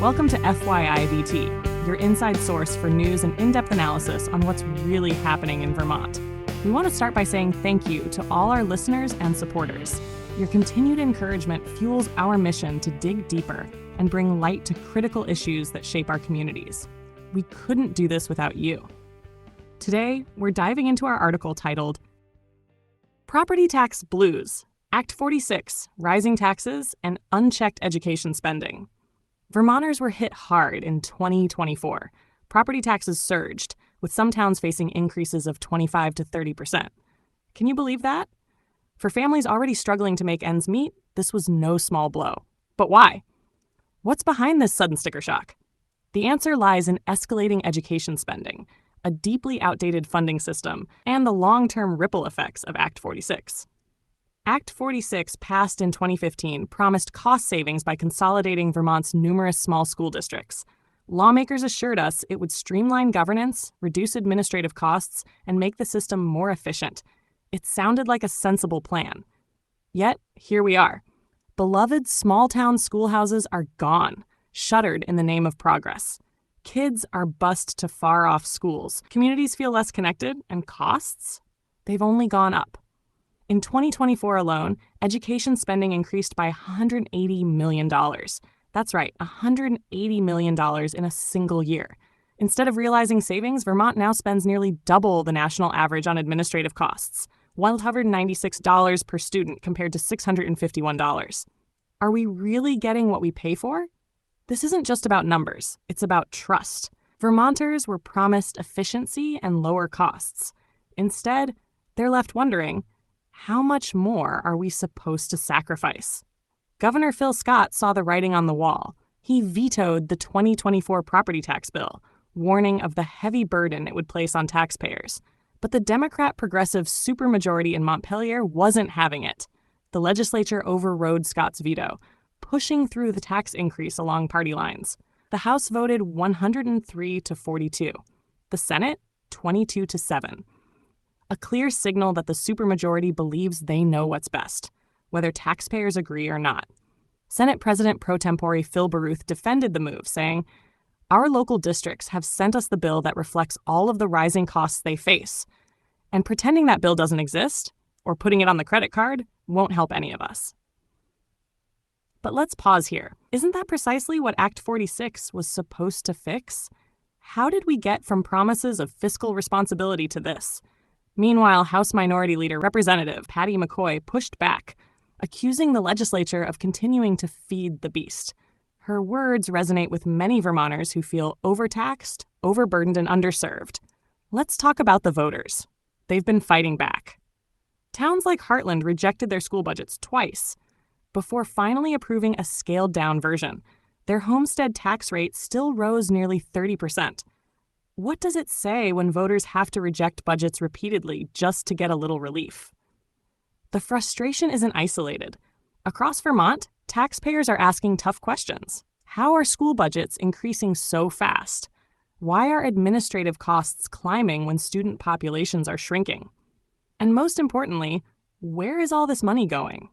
Welcome to FYIVT, your inside source for news and in-depth analysis on what's really happening in Vermont. We want to start by saying thank you to all our listeners and supporters. Your continued encouragement fuels our mission to dig deeper and bring light to critical issues that shape our communities. We couldn't do this without you. Today, we're diving into our article titled Property Tax Blues, Act 46, Rising Taxes and Unchecked Education Spending. Vermonters were hit hard in 2024. Property taxes surged, with some towns facing increases of 25 to 30%. Can you believe that? For families already struggling to make ends meet, this was no small blow. But why? What's behind this sudden sticker shock? The answer lies in escalating education spending, a deeply outdated funding system, and the long-term ripple effects of Act 46. Act 46, passed in 2015, promised cost savings by consolidating Vermont's numerous small school districts. Lawmakers assured us it would streamline governance, reduce administrative costs, and make the system more efficient. It sounded like a sensible plan. Yet, here we are. Beloved small-town schoolhouses are gone, shuttered in the name of progress. Kids are bused to far-off schools. Communities feel less connected, and costs? They've only gone up. In 2024 alone, education spending increased by $180 million. That's right, $180 million in a single year. Instead of realizing savings, Vermont now spends nearly double the national average on administrative costs, $196 per student compared to $651. Are we really getting what we pay for? This isn't just about numbers, it's about trust. Vermonters were promised efficiency and lower costs. Instead, they're left wondering, how much more are we supposed to sacrifice? Governor Phil Scott saw the writing on the wall. He vetoed the 2024 property tax bill, warning of the heavy burden it would place on taxpayers. But the Democrat-progressive supermajority in Montpelier wasn't having it. The legislature overrode Scott's veto, pushing through the tax increase along party lines. The House voted 103 to 42. The Senate, 22 to 7. A clear signal that the supermajority believes they know what's best, whether taxpayers agree or not. Senate President pro tempore Phil Baruth defended the move, saying, "Our local districts have sent us the bill that reflects all of the rising costs they face, and pretending that bill doesn't exist, or putting it on the credit card, won't help any of us." But let's pause here. Isn't that precisely what Act 46 was supposed to fix? How did we get from promises of fiscal responsibility to this? Meanwhile, House Minority Leader Representative Patty McCoy pushed back, accusing the legislature of continuing to feed the beast. Her words resonate with many Vermonters who feel overtaxed, overburdened, and underserved. Let's talk about the voters. They've been fighting back. Towns like Heartland rejected their school budgets twice, before finally approving a scaled-down version. Their homestead tax rate still rose nearly 30%. What does it say when voters have to reject budgets repeatedly just to get a little relief? The frustration isn't isolated. Across Vermont, taxpayers are asking tough questions. How are school budgets increasing so fast? Why are administrative costs climbing when student populations are shrinking? And most importantly, where is all this money going?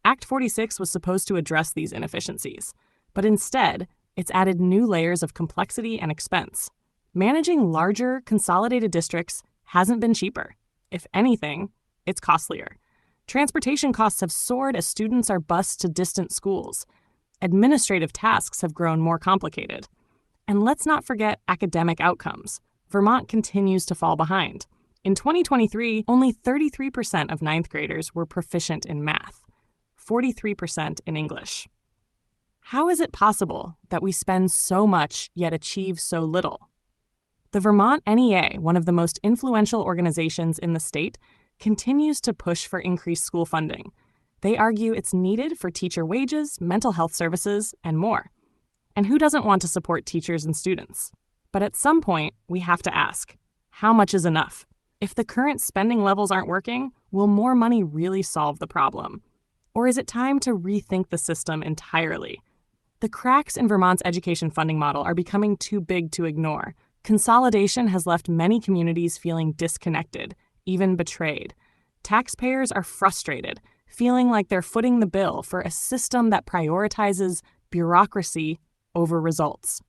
Act 46 was supposed to address these inefficiencies, but instead, it's added new layers of complexity and expense. Managing larger, consolidated districts hasn't been cheaper. If anything, it's costlier. Transportation costs have soared as students are bused to distant schools. Administrative tasks have grown more complicated. And let's not forget academic outcomes. Vermont continues to fall behind. In 2023, only 33% of ninth graders were proficient in math, 43% in English. How is it possible that we spend so much yet achieve so little? The Vermont NEA, one of the most influential organizations in the state, continues to push for increased school funding. They argue it's needed for teacher wages, mental health services, and more. And who doesn't want to support teachers and students? But at some point, we have to ask, how much is enough? If the current spending levels aren't working, will more money really solve the problem? Or is it time to rethink the system entirely? The cracks in Vermont's education funding model are becoming too big to ignore. Consolidation has left many communities feeling disconnected, even betrayed. Taxpayers are frustrated, feeling like they're footing the bill for a system that prioritizes bureaucracy over results.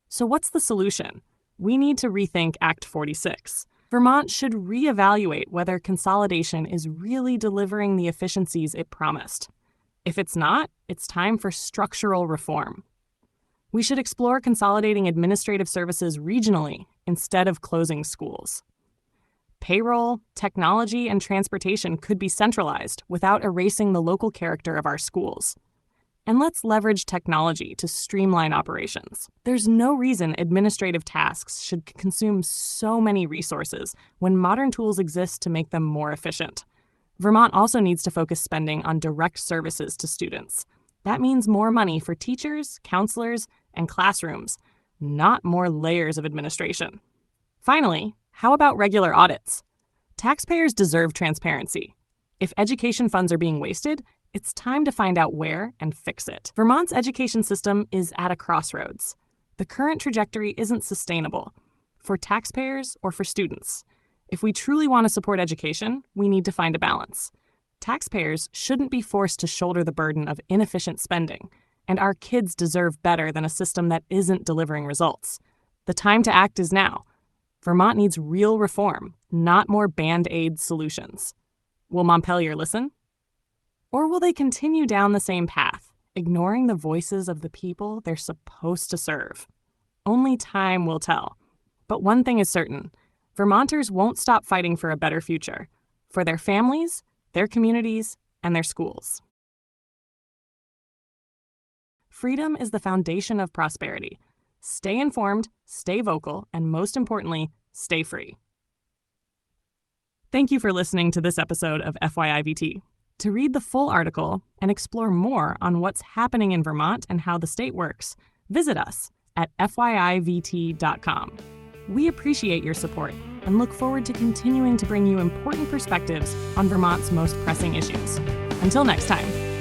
So what's the solution? We need to rethink Act 46. Vermont should reevaluate whether consolidation is really delivering the efficiencies it promised. If it's not, it's time for structural reform. We should explore consolidating administrative services regionally instead of closing schools. Payroll, technology, and transportation could be centralized without erasing the local character of our schools. And let's leverage technology to streamline operations. There's no reason administrative tasks should consume so many resources when modern tools exist to make them more efficient. Vermont also needs to focus spending on direct services to students. That means more money for teachers, counselors, and classrooms, not more layers of administration. Finally, how about regular audits? Taxpayers deserve transparency. If education funds are being wasted, it's time to find out where and fix it. Vermont's education system is at a crossroads. The current trajectory isn't sustainable for taxpayers or for students. If we truly want to support education, we need to find a balance. Taxpayers shouldn't be forced to shoulder the burden of inefficient spending, and our kids deserve better than a system that isn't delivering results. The time to act is now. Vermont needs real reform, not more Band-Aid solutions. Will Montpelier listen? Or will they continue down the same path, ignoring the voices of the people they're supposed to serve? Only time will tell. But one thing is certain, Vermonters won't stop fighting for a better future, for their families, their communities, and their schools. Freedom is the foundation of prosperity. Stay informed, stay vocal, and most importantly, stay free. Thank you for listening to this episode of FYIVT. To read the full article and explore more on what's happening in Vermont and how the state works, visit us at FYIVT.com. We appreciate your support and look forward to continuing to bring you important perspectives on Vermont's most pressing issues. Until next time.